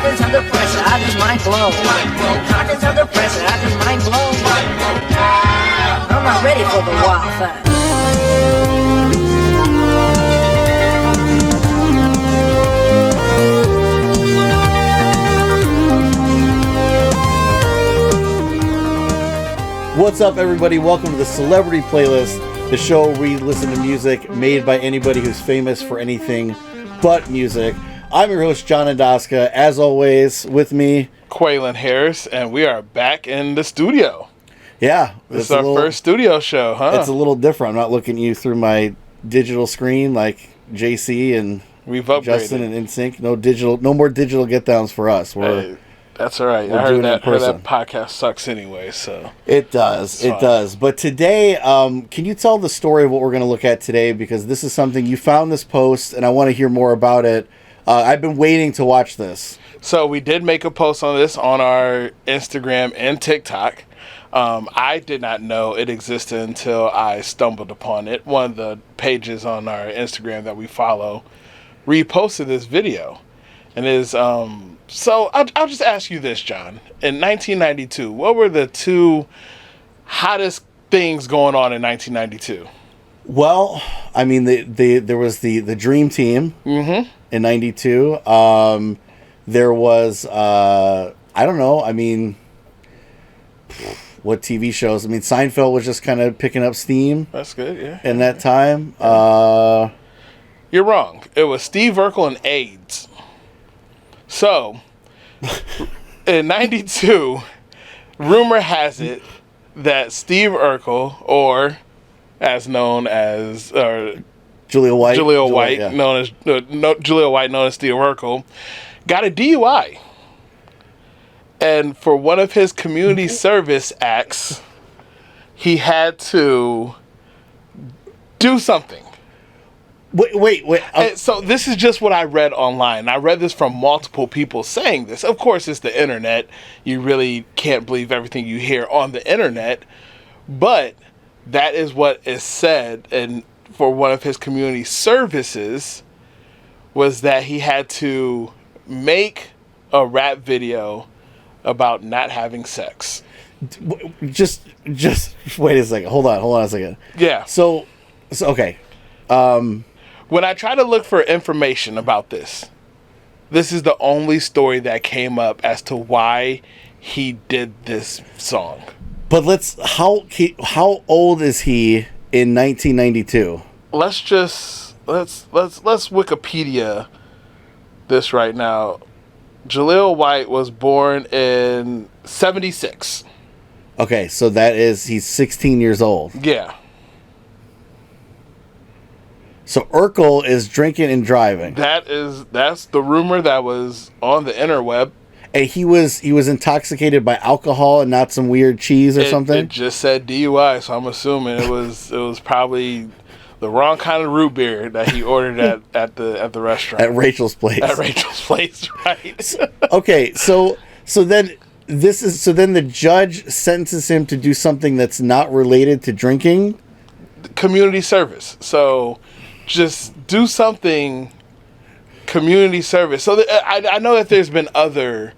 Conscience under pressure, I just mind blown. Conscience under pressure, I just mind blown. I'm not ready for the wild thing. What's up, everybody? Welcome to the Celebrity Playlist, the show where we listen to music made by anybody who's famous for anything but music. I'm your host, John and Qualin. As always, with me, Qualin Harris, and we are back in the studio. Yeah. This is our first studio show, huh? It's a little different. I'm not looking at you through my digital screen like JC and We've upgraded. Justin and NSYNC. No more digital get-downs for us. That's all right. I heard that podcast sucks anyway, so. It does. But today, can you tell the story of what we're going to look at today? Because this is something, you found this post, and I want to hear more about it. I've been waiting to watch this. So we did make a post on this on our Instagram and TikTok. I did not know it existed until I stumbled upon it. One of the pages on our Instagram that we follow reposted this video. And is so I'll just ask you this, John. In 1992, what were the two hottest things going on in 1992? Well, I mean, there was the Dream Team in 92. There was, I don't know, I mean, what TV shows? I mean, Seinfeld was just kind of picking up steam. That's good, yeah. In that time. You're wrong. It was Steve Urkel and AIDS. So, in 92, rumor has it that Steve Urkel, or as known as Jaleel White, yeah. Jaleel White, known as Steve Urkel, got a DUI. And for one of his community service acts, he had to do something. Wait. So this is just what I read online. I read this from multiple people saying this. Of course, it's the internet. You really can't believe everything you hear on the internet. But that is what is said. And for one of his community services was that he had to make a rap video about not having sex. Just wait a second. Hold on a second. Yeah. So okay. When I try to look for information about this is the only story that came up as to why he did this song. But how old is he in 1992? Let's Wikipedia this right now. Jaleel White was born in 76. Okay, so he's 16 years old. Yeah. So Urkel is drinking and driving. That's the rumor that was on the interweb. And he was intoxicated by alcohol and not some weird cheese or something. It just said DUI, so I'm assuming it was probably the wrong kind of root beer that he ordered at the restaurant. At Rachel's place. At Rachel's place, right? Okay, so then the judge sentences him to do something that's not related to drinking. Community service. So just do something community service. So I know that there's been other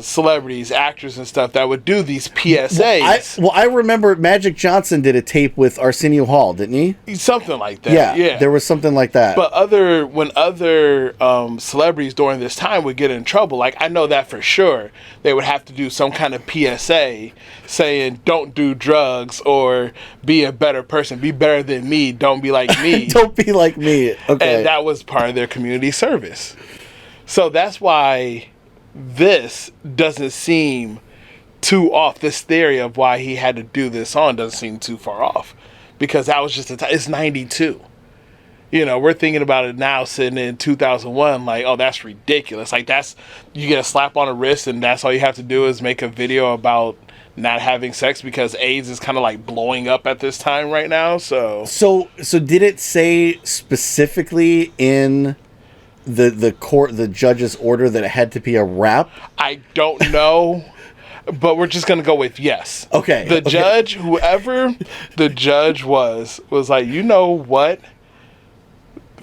celebrities, actors and stuff that would do these PSAs. I remember Magic Johnson did a tape with Arsenio Hall, didn't he? Something like that. Yeah. There was something like that. But when other celebrities during this time would get in trouble, like I know that for sure, they would have to do some kind of PSA saying don't do drugs or be a better person, be better than me, don't be like me. Don't be like me. Okay. And that was part of their community service. So that's why this doesn't seem too off. This theory of why he had to do this song doesn't seem too far off, because that was just it's 92. We're thinking about it now sitting in 2001 like, oh, that's ridiculous. Like you get a slap on the wrist and that's all you have to do is make a video about not having sex, because AIDS is kind of like blowing up at this time right now. So did it say specifically in the judge's order that it had to be a rap? I don't know, but we're just gonna go with yes. Okay. The judge, whoever the judge was like, you know what?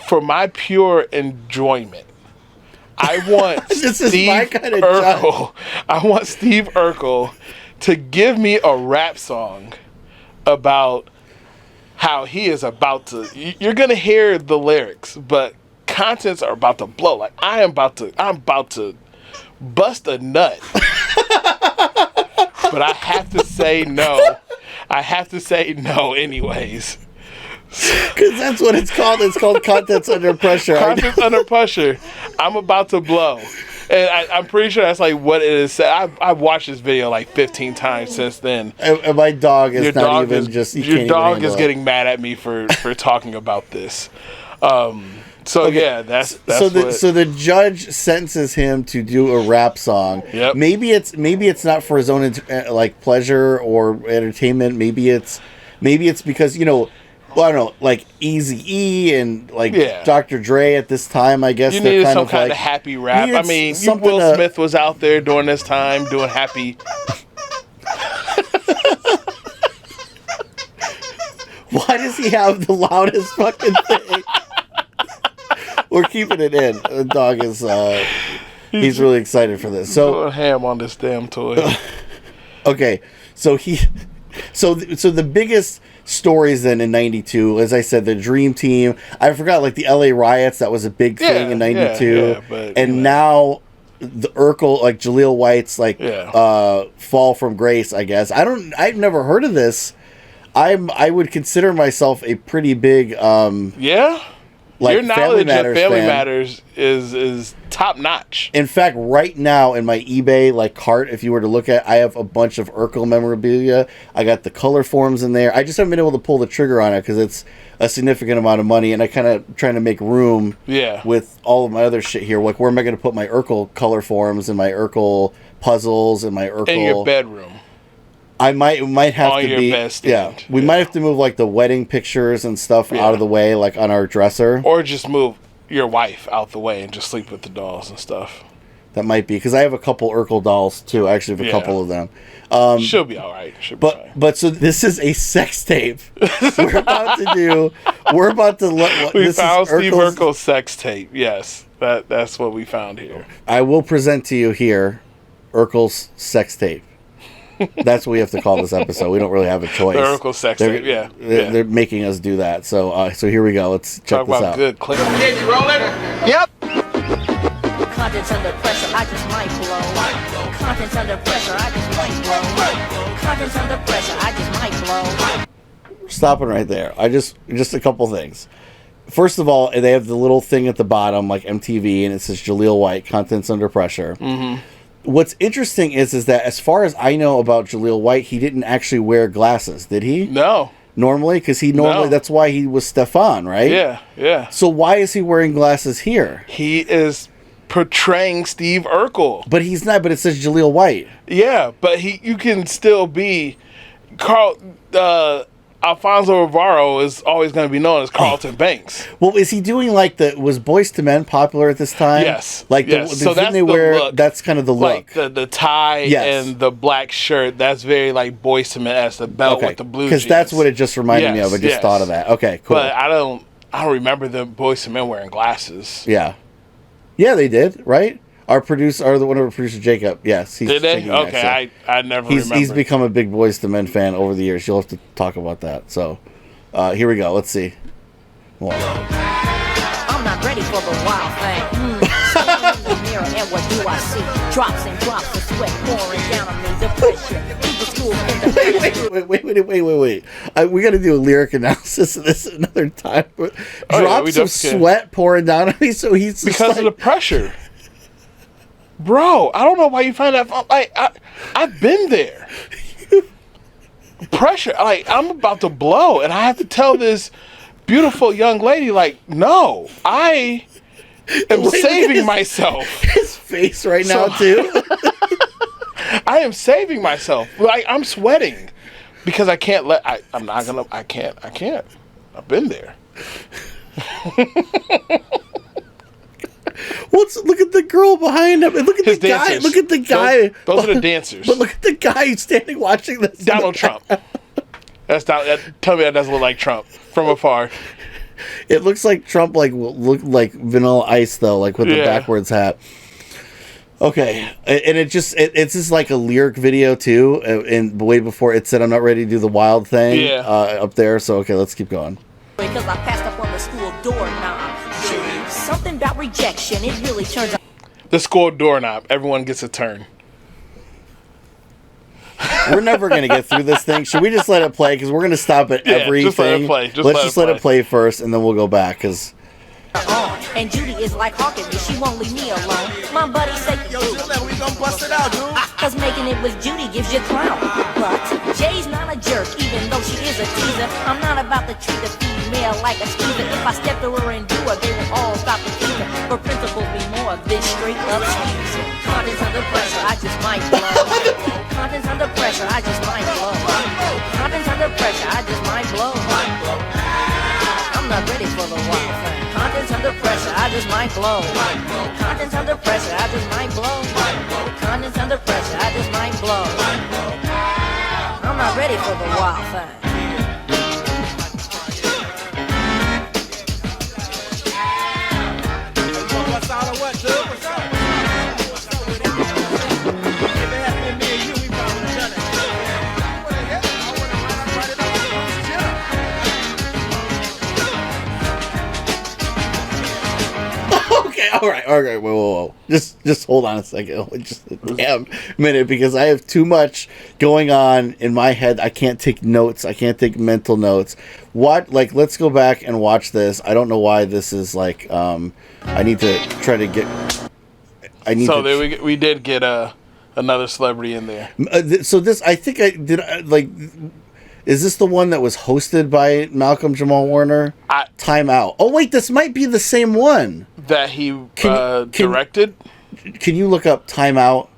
For my pure enjoyment, I want This is Steve my kind of Urkel. I want Steve Urkel to give me a rap song about how he is about to. You're gonna hear the lyrics, but contents are about to blow. Like I'm about to bust a nut. But I have to say no. I have to say no anyways. Because that's what it's called. It's called Contents Under Pressure. Contents Under Pressure. I'm about to blow. And I'm pretty sure that's like what it is. I've watched this video like 15 times since then. And my dog is not even just... Your dog is getting mad at me for talking about this. So okay. Yeah, that's so the judge sentences him to do a rap song. Yep. Maybe it's not for his own like pleasure or entertainment. Maybe it's because well, I don't know, like Eazy-E and like Dr. Dre at this time. I guess you they're needed kind some of kind like, of happy rap. I mean, Will Smith was out there during this time doing happy. Why does he have the loudest fucking thing? We're keeping it in. The dog is he's really excited for this. So going ham on this damn toy. Okay. So the biggest stories then in 92, as I said, the Dream Team. I forgot like the LA riots, that was a big thing in 92. And now the Urkel, like Jaleel White's like fall from grace, I guess. I've never heard of this. I would consider myself a pretty big like your knowledge of Family fan. Matters is top notch. In fact, right now in my eBay like cart, if you were to look at, I have a bunch of Urkel memorabilia. I got the color forms in there. I just haven't been able to pull the trigger on it because it's a significant amount of money, and I kind of trying to make room with all of my other shit here. Like, where am I going to put my Urkel color forms and my Urkel puzzles and my Urkel in your bedroom? I might have on to your be bed stand. We might have to move like the wedding pictures and stuff out of the way, like on our dresser, or just move your wife out the way and just sleep with the dolls and stuff. That might be because I have a couple Urkel dolls too. I actually have a couple of them. She'll be all right. But so this is a sex tape. We found Steve Urkel's sex tape. Yes, that's what we found here. I will present to you here Urkel's sex tape. That's what we have to call this episode. We don't really have a choice. The Urkel sex tape, They're making us do that. So here we go. Let's check this out. Good clip. Okay, you rolling? Yep. Contents under pressure, I just might blow. Contents under pressure, I just might blow. Contents under pressure, I just might blow. Stopping right there. Just a couple things. First of all, they have the little thing at the bottom, like MTV, and it says Jaleel White, Contents Under Pressure. Mm-hmm. What's interesting is that as far as I know about Jaleel White, he didn't actually wear glasses, did he? No. Normally? Because that's why he was Stefan, right? Yeah. So why is he wearing glasses here? He is portraying Steve Urkel. But he's not, but it says Jaleel White. Yeah, but you can still be Alfonso Ribeiro is always going to be known as Carlton Banks. Well, is he doing like was Boyz II Men popular at this time? Yes. Like so thing they wear, look. That's kind of the look. Like the tie and the black shirt, that's very like Boyz II Men as the belt with the blue jeans. Because that's what it just reminded me of. I just thought of that. Okay, cool. But I don't remember the Boyz II Men wearing glasses. Yeah. Yeah, they did, right? One of our producer Jacob. Yes, did they? Okay, I never remember. He's become a big Boyz II Men fan over the years. You'll have to talk about that. So, here we go. Let's see. I'm not ready for the wild thing. Standing in the mirror, and what do I see? Drops and drops of sweat pouring down on me. The pressure. Keep the school in the Wait. We got to do a lyric analysis of this another time. Drops of sweat pouring down on me. So he's because of the pressure. Bro, I don't know why you find that fun. Like, I've been there. Pressure. Like, I'm about to blow, and I have to tell this beautiful young lady, like, no, I am saving myself. His face right now, too. I am saving myself. Like, I'm sweating because I can't I can't. I've been there. Look at the girl behind him. And look at the guy. Look at the guy. Those are the dancers. But look at the guy standing watching this. Donald Trump. Tell me that doesn't look like Trump from afar. It looks like Trump looked like Vanilla Ice though, like with the backwards hat. Okay, and it's just like a lyric video too, and way before it said I'm not ready to do the wild thing up there. So okay, let's keep going. Because I passed up on the school doorknob. Something about rejection, it really turns out. The school doorknob, everyone gets a turn. We're never going to get through this thing. Should we just let it play? Because we're going to stop at everything. Just let it play. Let's just let it play first, and then we'll go back. Because and Judy is like hawking me. She won't leave me alone. My buddy said, "Yo, we gonna bust it out, dude." Cause making it with Judy gives you clout. But Jay's not a jerk, even though she is a teaser. I'm not about to treat a female like a skeezer. If I step to her and do her, they will all stop the teaser. For principles be more than straight up skeezer. Contents under pressure, I just might blow. Contents under pressure, I just might blow. Contents under pressure, I just might blow. I'm not ready for the wild thing. Contents under pressure, I just might blow. Contents under pressure, I just might blow. Contents under pressure, I just might blow. I'm not ready for the wild thing. What's up, what, dude? What's up? What's up with it? If it had been me and you, we probably done it. I wanna write it up. okay, all right, whoa. Just hold on a second, just a damn minute, because I have too much going on in my head. I can't take notes. I can't take mental notes. Let's go back and watch this. I don't know why this is like. I need to try to get. We did get another celebrity in there. So this, I think I did. Is this the one that was hosted by Malcolm Jamal Warner? Time Out. Oh wait, this might be the same one that he directed. Can you look up Time Out?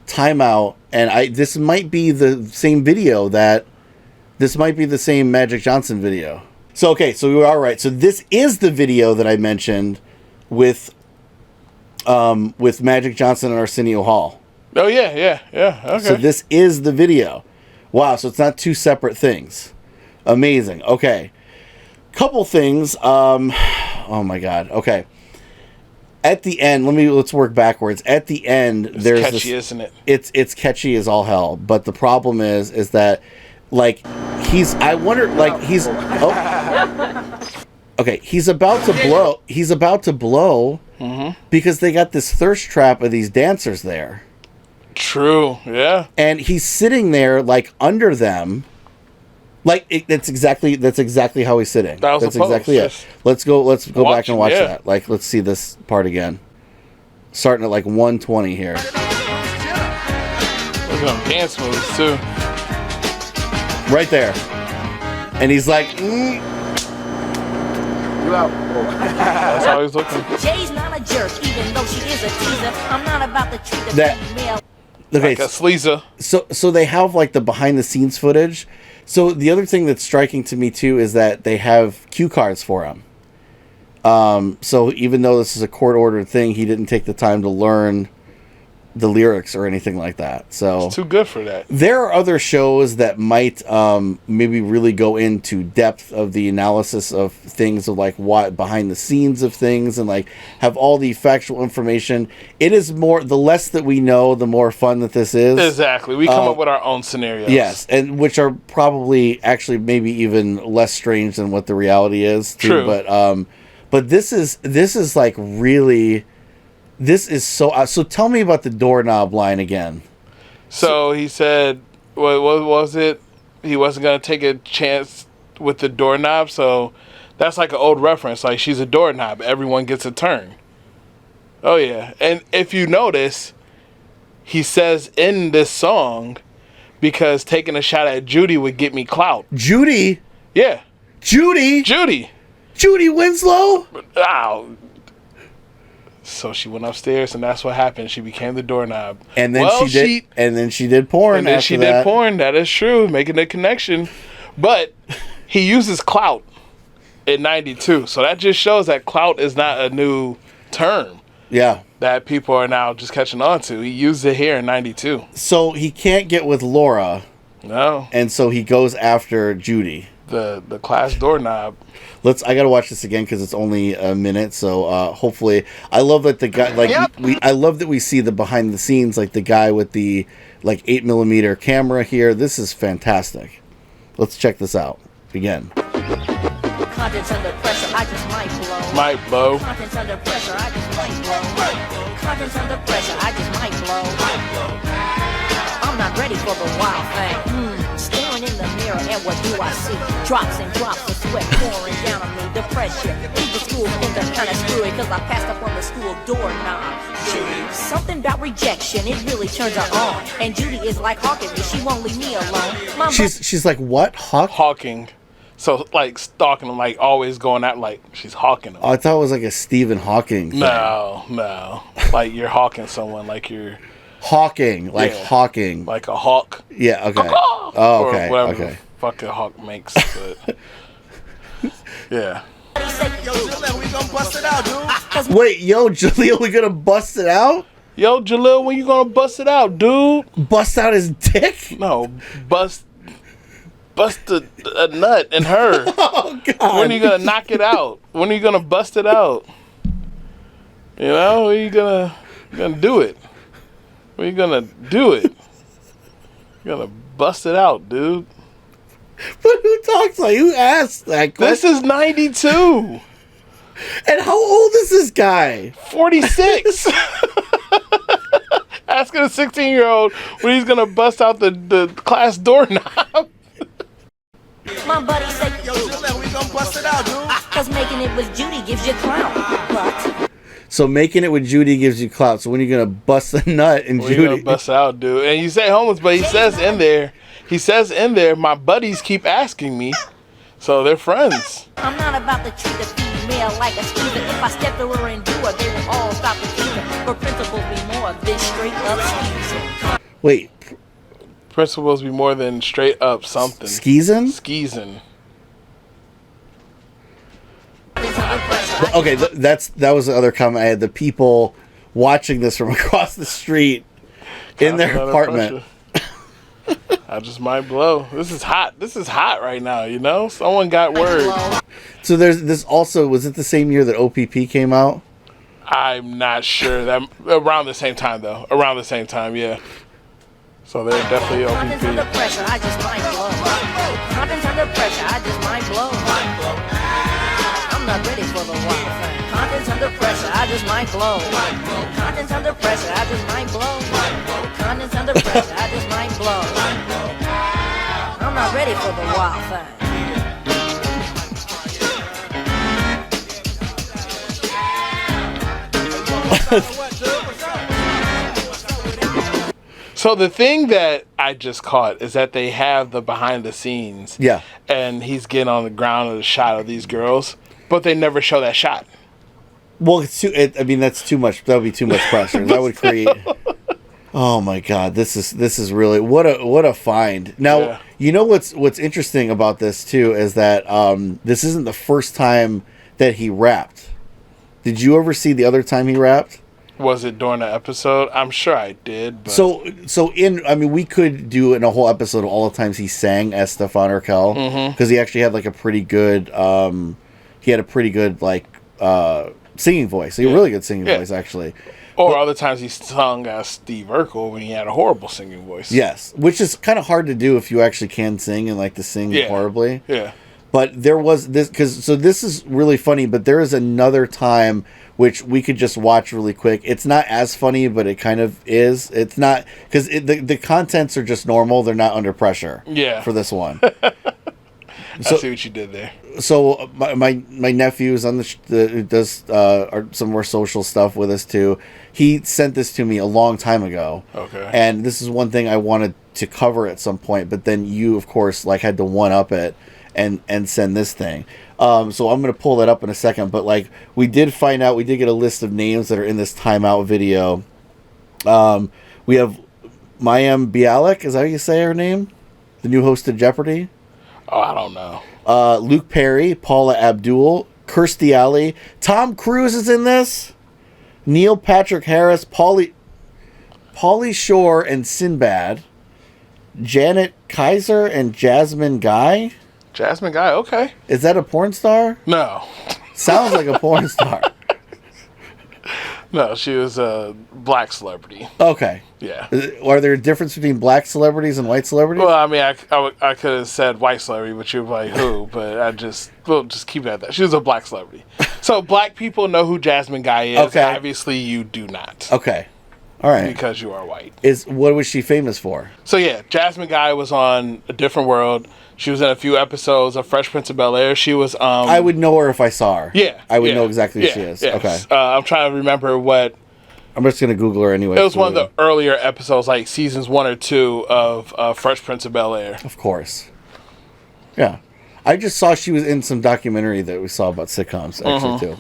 Time Out, and this might be the same video that. This might be the same Magic Johnson video. So okay, so we are right. So this is the video that I mentioned with Magic Johnson and Arsenio Hall. Oh yeah. Okay. So this is the video. Wow, so it's not two separate things. Amazing. Okay. Couple things. Oh my god. Okay. At the end, let's work backwards. At the end, there's catchy, isn't it? It's catchy as all hell, but the problem is that like he's about to blow because they got this thirst trap of these dancers there. True, yeah. And he's sitting there like under them. Like that's exactly how he's sitting. That's exactly it. Let's go back and watch that. Like let's see this part again. Starting at like 120 here. Look at them dance moves too. Right there. And he's like, That's how he's looking. Jay's not a jerk, even though she is a teaser. I'm not about to treat the female. Okay, like a sleazer. So they have like the behind the scenes footage. So the other thing that's striking to me too is that they have cue cards for him. So even though this is a court ordered thing, he didn't take the time to learn the lyrics or anything like that. So it's too good for that. There are other shows that might maybe really go into depth of the analysis of things, of like what behind the scenes of things, and like have all the factual information. It is more, the less that we know, the more fun that this is. Exactly. We come up with our own scenarios. Yes, and which are probably actually maybe even less strange than what the reality is too. True. But this is like really. This is so. So tell me about the doorknob line again. So he said, what was it? He wasn't going to take a chance with the doorknob. So that's like an old reference. Like, she's a doorknob. Everyone gets a turn. Oh, yeah. And if you notice, he says in this song, because taking a shot at Judy would get me clout. Judy? Yeah. Judy Winslow? Ow. So she went upstairs, and that's what happened. She became the doorknob. And then she did porn. And then she did porn. That is true, making the connection. But he uses clout in '92, so that just shows that clout is not a new term. Yeah. That people are now just catching on to. He used it here in '92. So he can't get with Laura. No. And so he goes after Judy. The class doorknob. I gotta watch this again because it's only a minute. So hopefully, I love that the guy I love that we see the behind the scenes, like the guy with the 8mm camera here. This is fantastic. Let's check this out again. Contents under pressure, I just might blow. Might blow. Contents under pressure, I just might blow. Contents under pressure, I just might blow. I'm not ready for the wild thing. Staring in the mirror, and what do I see? Drops and drops of sweat pouring down on me. The pressure. Leave the school thinking kinda screwy, cause I passed up on the school doorknob. Something about rejection, it really turns her on. And Judy is like hawking me, she won't leave me alone. She's like, what? Hawking. So, like, stalking him, like, always going out, like, she's hawking him. Oh, I thought it was like a Stephen Hawking thing. No. Like, you're hawking someone, like you're... Hawking, like hawking. Like a hawk. Yeah, okay. Oh, okay, or whatever okay. Fuck a hawk makes, but... yeah. Yo, Jaleel, we gonna bust it out, dude. Wait, yo, Jaleel, we gonna bust it out? Yo, Jaleel, when you gonna bust it out, dude? Bust out his dick? No, bust a nut in her. Oh, God. When are you gonna knock it out? When are you gonna bust it out? You know, when are you gonna do it? When are you gonna do it? You're gonna bust it out, dude. But who talks like, who asked that question? This is 92. And how old is this guy? 46. Asking a 16-year-old when he's gonna bust out the class doorknob. My buddy said, Yo, Jaleel, we gonna bust it out, dude. cause making it with Judy gives you clout. But So making it with Judy gives you clout. So when are you gonna bust a nut in We're Judy? gonna bust out, dude. And you say homeless, but he says in there, my buddies keep asking me. So they're friends. I'm not about to treat a female like a Steven. If I step to her and do her, they will all stop believing. But principles be more than straight up skeezing. Wait, Principles be more than straight up something. skeezing? Skeezing. Okay, that was the other comment I had. The people watching this from across the street in their Under apartment. pressure. I just might blow. This is hot. This is hot right now, you know? Someone got word. So there's this also, was it the same year that OPP came out? I'm not sure. That around the same time, though. Around the same time, yeah. So they're definitely Contents under OPP. pressure, I just might blow. Contents under pressure, I just might blow. I'm not ready for the wild thing. Contents under pressure, I just might blow. Contents under pressure, I just might blow. Contents under pressure, I just might blow. I'm not ready for the wild thing. So the thing that I just caught is that they have the behind the scenes. Yeah. And he's getting on the ground of the shot of these girls, but they never show that shot. Well, that's too much. That would be too much pressure. That would create. Oh my God, this is really what a find. Now, Yeah. You know what's interesting about this too is that this isn't the first time that he rapped. Did you ever see the other time he rapped? Was it during the episode? I'm sure I did. But We could do in a whole episode of all the times he sang as Stefan Urkel because he actually had like a pretty good singing voice. He had a really good singing voice actually. Or other times he sung as Steve Urkel when he had a horrible singing voice. Yes, which is kind of hard to do if you actually can sing and like to sing horribly. Yeah. But there was this this is really funny. But there is another time which we could just watch really quick. It's not as funny, but it kind of is. It's not because the contents are just normal. They're not under pressure. Yeah. For this one. I see what you did there. So my nephew is on who does some more social stuff with us too. He sent this to me a long time ago. Okay. And this is one thing I wanted to cover at some point, but then you, of course, like had to one up it and send this thing. So I'm gonna pull that up in a second. But like we did get a list of names that are in this timeout video. We have Mayim Bialik. Is that how you say her name? The new host of Jeopardy. Oh, I don't know. Luke Perry, Paula Abdul, Kirstie Alley, Tom Cruise is in this. Neil Patrick Harris, Pauly Shore and Sinbad, Janet Kaiser and Jasmine Guy. Jasmine Guy, okay. Is that a porn star? No. Sounds like a porn star. No, she was a black celebrity. Okay. Yeah. Are there a difference between black celebrities and white celebrities? Well, I mean, I could have said white celebrity, but you were like, who? But we'll just keep it at that. She was a black celebrity. So black people know who Jasmine Guy is. Okay. Obviously, you do not. Okay. All right. Because you are white. What was she famous for? So yeah, Jasmine Guy was on A Different World. She was in a few episodes of Fresh Prince of Bel-Air. She was I would know her if I saw her. Yeah. I would know exactly who she is. Yes. Okay. I'm trying to remember what I'm just gonna Google her anyway. it was. One of the earlier episodes, like seasons 1 or 2 of Fresh Prince of Bel-Air. Of course. Yeah. I just saw she was in some documentary that we saw about sitcoms actually too.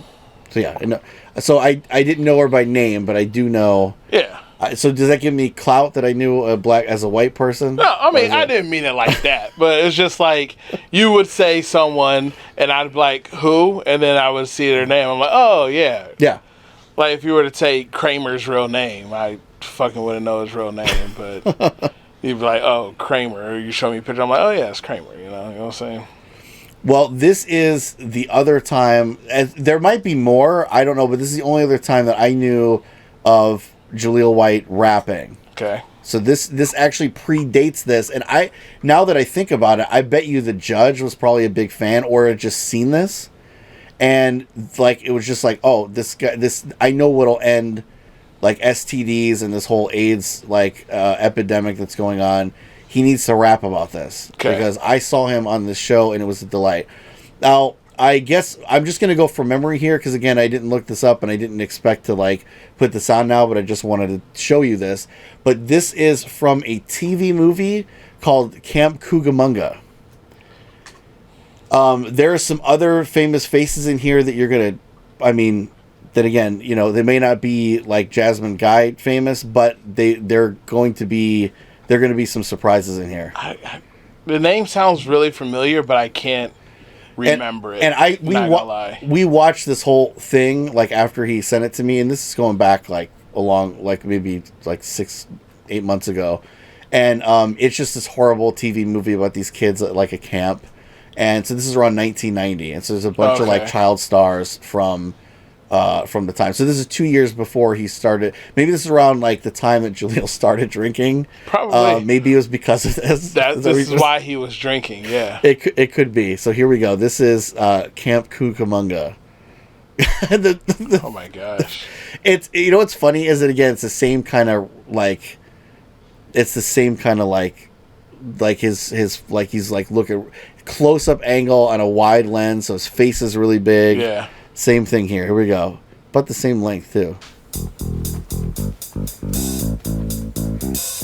So yeah, so I didn't know her by name, but I do know. Yeah. So does that give me clout that I knew a black as a white person? No, I mean I didn't mean it like that, but it's just like you would say someone, and I'd be like, "Who?" and then I would see their name. I'm like, "Oh yeah." Yeah. Like if you were to take Kramer's real name, I fucking wouldn't know his real name, but you'd be like, "Oh, Kramer." You show me a picture, I'm like, "Oh yeah, it's Kramer." You know what I'm saying? Well, this is the other time. There might be more. I don't know, but this is the only other time that I knew of Jaleel White rapping. Okay. So this actually predates this, and now that I think about it, I bet you the judge was probably a big fan or had just seen this, and like it was just like, oh, this guy, I know what'll end like STDs and this whole AIDS like epidemic that's going on. He needs to rap about this because I saw him on this show and it was a delight. Now, I guess I'm just going to go from memory here because, again, I didn't look this up and I didn't expect to, like, put this on now, but I just wanted to show you this. But this is from a TV movie called Camp Cucamonga. There are some other famous faces in here that you're going to, I mean, that, again, you know, they may not be, like, Jasmine Guy famous, but they're going to be some surprises in here. The name sounds really familiar, but I can't remember it. And we watched this whole thing like after he sent it to me, and this is going back like maybe 6-8 months ago, and it's just this horrible TV movie about these kids at like a camp, and so this is around 1990, and so there's a bunch of like child stars from the time. So this is 2 years before he started. Maybe this is around like the time that Jaleel started drinking. Probably. Maybe it was because of this. This is why he was drinking. Yeah. It could be. So here we go. This is Camp Cucamonga. Oh my gosh. It's, you know what's funny is that, again, it's the same kind of like his like he's like looking close up angle on a wide lens, so his face is really big. Yeah. Same thing here. Here we go. But the same length, too. Can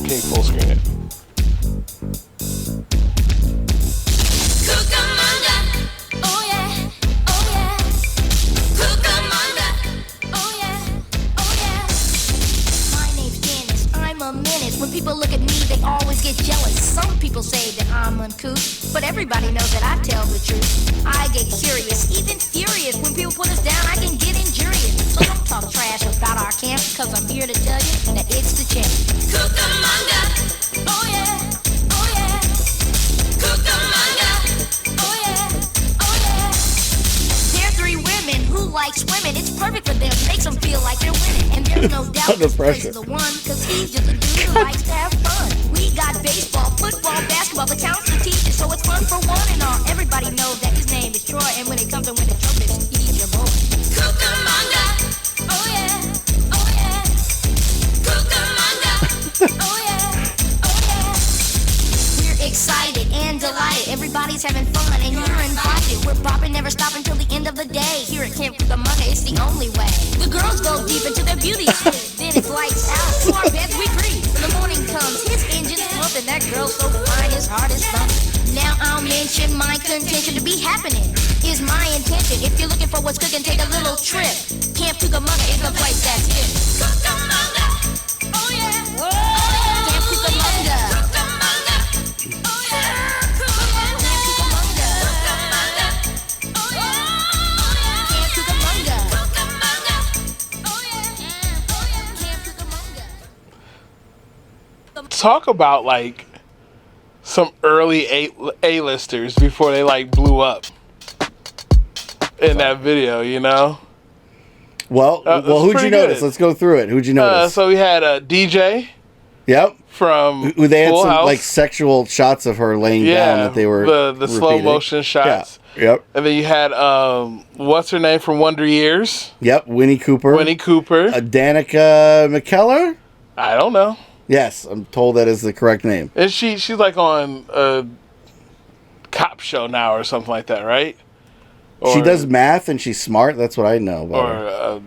you full screen it? Cucamonga, oh yeah, oh yeah. Cucamonga, oh yeah, oh yeah. My name's Dennis, I'm a menace. When people look at me, they always get jealous. Some people say that I'm uncouth, but everybody knows that I tell the truth. I get curious, even furious. When people put us down, I can get injurious. So don't talk trash about our camp, cause I'm here to tell you that it's the champ. Cucamonga, oh yeah, oh yeah. Cucamonga, oh yeah, oh yeah. They're three women who like swimming. It's perfect for them, makes them feel like they're winning. And there's no doubt this place is the one, cause he's just a dude who likes to have fun. We got baseball, football, basketball, the counselor teaches, so it's fun for one and all. Everybody knows that his name is Troy, and when it comes to winning trophies, he's your boy. Cucamonga, oh yeah, oh yeah. Cucamonga, oh yeah, oh yeah. We're excited and delighted, everybody's having fun and you're invited. We're bopping, never stopping till the end of the day. Here at Camp Cucamonga, it's the only way. The girls go deep into their beauty sleep, then it's lights out, to our beds we creep. When the morning comes, his engine's pumping, that girl's so fine, his heart is thumping. Now I'll mention my contention to be happening is my intention. If you're looking for what's cooking, take a little trip. Camp Cucamonga is the place that's it. Cucamonga, oh yeah, oh yeah. Camp Cucamonga, Cucamonga, oh yeah. Cucamonga, Cucamonga, oh yeah. Camp Cucamonga, Cucamonga, oh yeah, oh yeah. Camp Cucamonga. Talk about like some early A-listers before they like blew up in that video, you know. Well, who'd you notice? Good. Let's go through it. Who'd you notice? So we had a DJ. Yep. From Who they had Full some House. like sexual shots of her laying down that they were the slow repeating. motion shots. Yeah. Yep. And then you had what's her name from Wonder Years? Yep. Winnie Cooper. Danica McKellar. I don't know. Yes, I'm told that is the correct name. And she's like on a cop show now or something like that, right? She does math and she's smart. That's what I know about her. Or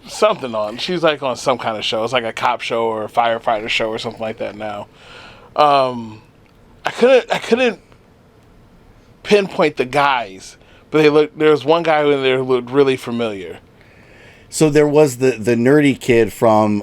something on. She's like on some kind of show. It's like a cop show or a firefighter show or something like that now. I couldn't pinpoint the guys, but there was one guy in there who looked really familiar. So there was the nerdy kid from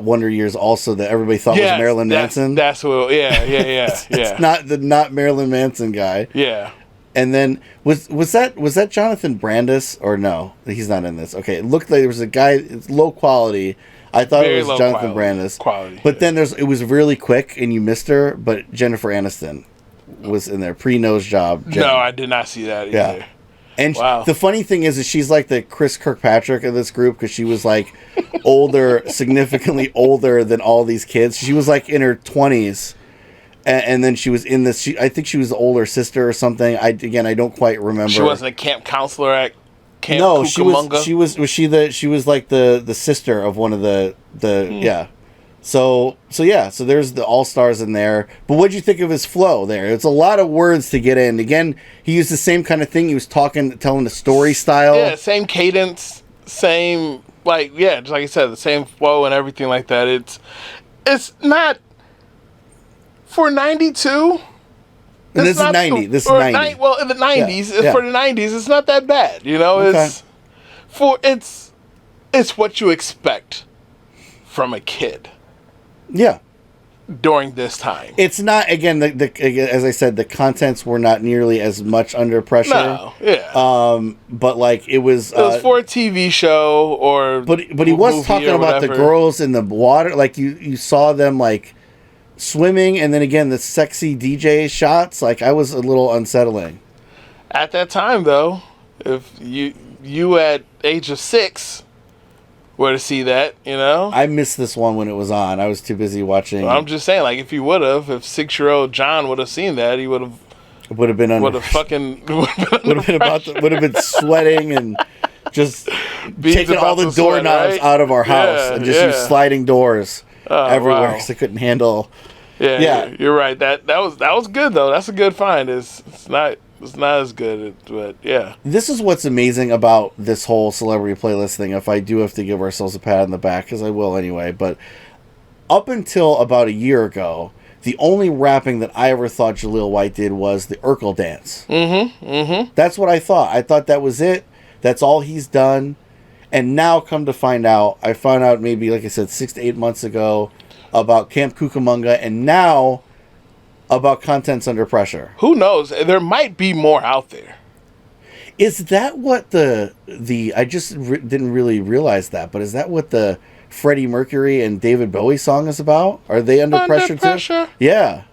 Wonder Years also that everybody thought was Marilyn Manson. That's who. Yeah. It's not Marilyn Manson guy. Yeah. And then was that Jonathan Brandis or no? He's not in this. Okay, it looked like there was a guy. It's low quality. I thought Very it was low Jonathan Brandis. Quality. But then it was really quick and you missed her. But Jennifer Aniston was in there pre-nose job. Jen. No, I did not see that either. Yeah. And wow. the funny thing is she's like the Chris Kirkpatrick of this group because she was like significantly older than all these kids. She was like in her 20s. And then she was in this. I think she was the older sister or something. I don't quite remember. She wasn't a camp counselor at Camp No, Cucamonga? she was like the sister of one of the yeah. So there's the all-stars in there. But what'd you think of his flow there? It's a lot of words to get in. Again, he used the same kind of thing. He was telling the story style. Yeah, same cadence, same just like I said, the same flow and everything like that. It's not for 92. And this is 90. This is 90. Well, in the 90s, Yeah. for the 90s, it's not that bad. You know, Okay. it's what you expect from a kid. Yeah. During this time, It's not, again, as I said, the contents were not nearly as much under pressure. no, yeah. But like it was For a TV show or but he was talking about the girls in the water, like you saw them like swimming, and then again the sexy DJ shots. Like I was a little unsettling at that time, though. If you at age of 6 were to see that, you know, I missed this one when it was on. I was too busy watching. I'm just saying, like, if 6-year-old John would have seen that, he would have been under. would Would have been sweating and just Beans taking about all the to sweat, doorknobs right? out of our house Yeah, and just use sliding doors everywhere wow. because I couldn't handle. Yeah, you're right. That was good though. That's a good find. It's not as good, but yeah. This is what's amazing about this whole celebrity playlist thing. If I do have to give ourselves a pat on the back, because I will anyway, but up until about a year ago, the only rapping that I ever thought Jaleel White did was the Urkel dance. That's what I thought. I thought that was it. That's all he's done. And now, come to find out, I found out maybe, like I said, 6 to 8 months ago about Camp Cucamonga, and now about Contents Under Pressure. Who knows? There might be more out there. Is that what the I just didn't really realize that, but is that what the Freddie Mercury and David Bowie song is about? Are they under pressure too? Yeah.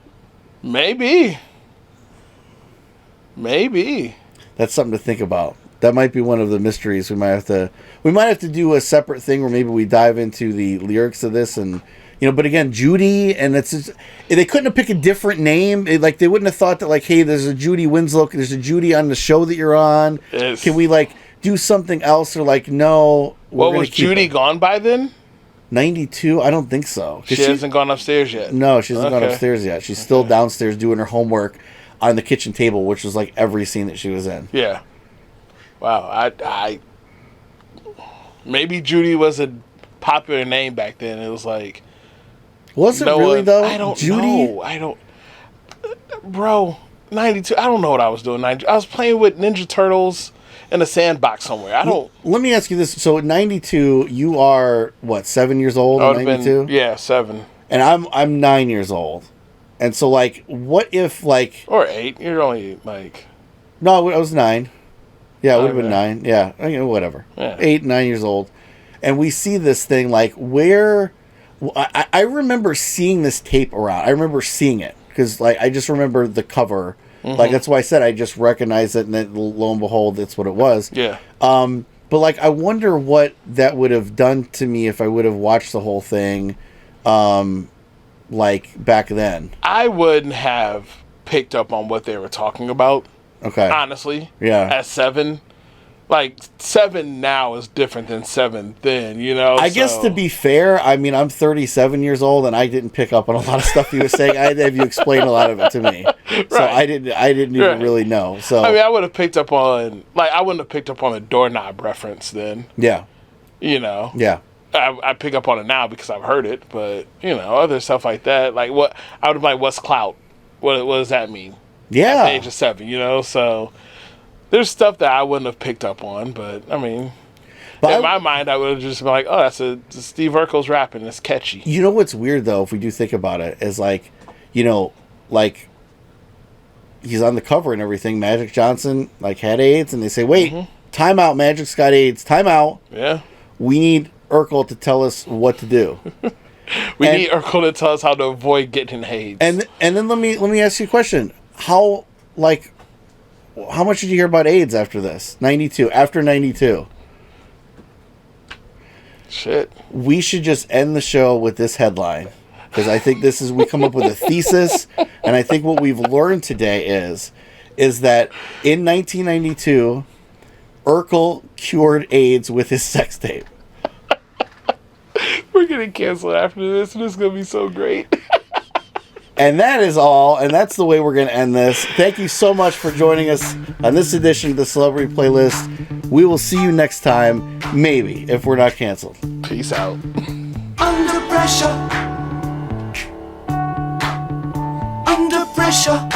Maybe. That's something to think about. That might be one of the mysteries. We might have to do a separate thing where maybe we dive into the lyrics of this, and but again, Judy, and they couldn't have picked a different name. Like they wouldn't have thought that, like, hey, there's a Judy Winslow, there's a Judy on the show that you're on. Yes. Can we like do something else? Or like, no. Well, was Judy gone by then? 92? I don't think so. She hasn't gone upstairs yet. No, she hasn't gone upstairs yet. She's still downstairs doing her homework on the kitchen table, which was like every scene that she was in. Yeah. Wow. I maybe Judy was a popular name back then. It was like. Was it really though? I don't Judy? know. Bro, 92. I don't know what I was doing. I was playing with Ninja Turtles in a sandbox somewhere. I don't. Let me ask you this. So at 92, you are what, 7 years old? I would have 92? been, yeah, 7. And I'm 9 years old. And so like, what if like? Or 8. You're only like. No, I was 9. Yeah, it would have been Okay. 9. Yeah, whatever. Yeah. 8, 9 years old, and we see this thing like where. I remember seeing this tape around. I remember seeing it. because like I just remember the cover. Like that's why I said I just recognized it, and then lo and behold, that's what it was. Yeah. But like I wonder what that would have done to me if I would have watched the whole thing, like back then. I wouldn't have picked up on what they were talking about. Okay. Honestly. Yeah. At 7. Like 7 now is different than 7 then, you know. I guess to be fair, I mean I'm 37 years old and I didn't pick up on a lot of stuff he was saying. I had to have you explain a lot of it to me, so I didn't even really know. So I mean, I would have picked up on I wouldn't have picked up on the doorknob reference then. Yeah. You know. Yeah. I pick up on it now because I've heard it, but you know, other stuff like that, like what I would have like, what's clout? What does that mean? Yeah. At the age of 7, you know, so. There's stuff that I wouldn't have picked up on, but I mean, in my mind, I would have just been like, "Oh, that's Steve Urkel's rapping. It's catchy." You know what's weird though, if we do think about it, is like, you know, like he's on the cover and everything. Magic Johnson like had AIDS, and they say, "Wait, time out. Magic's got AIDS. Time out. Yeah, we need Urkel to tell us what to do. we need Urkel to tell us how to avoid getting AIDS." And then let me ask you a question: how much did you hear about AIDS after this? 92. After 92. Shit. We should just end the show with this headline. Because I think we come up with a thesis. And I think what we've learned today is that in 1992, Urkel cured AIDS with his sex tape. We're going to cancel after this, and it's going to be so great. And that is all, and that's the way we're going to end this. Thank you so much for joining us on this edition of the Celebrity Playlist. We will see you next time, maybe, if we're not canceled. Peace out. Under pressure. Under pressure.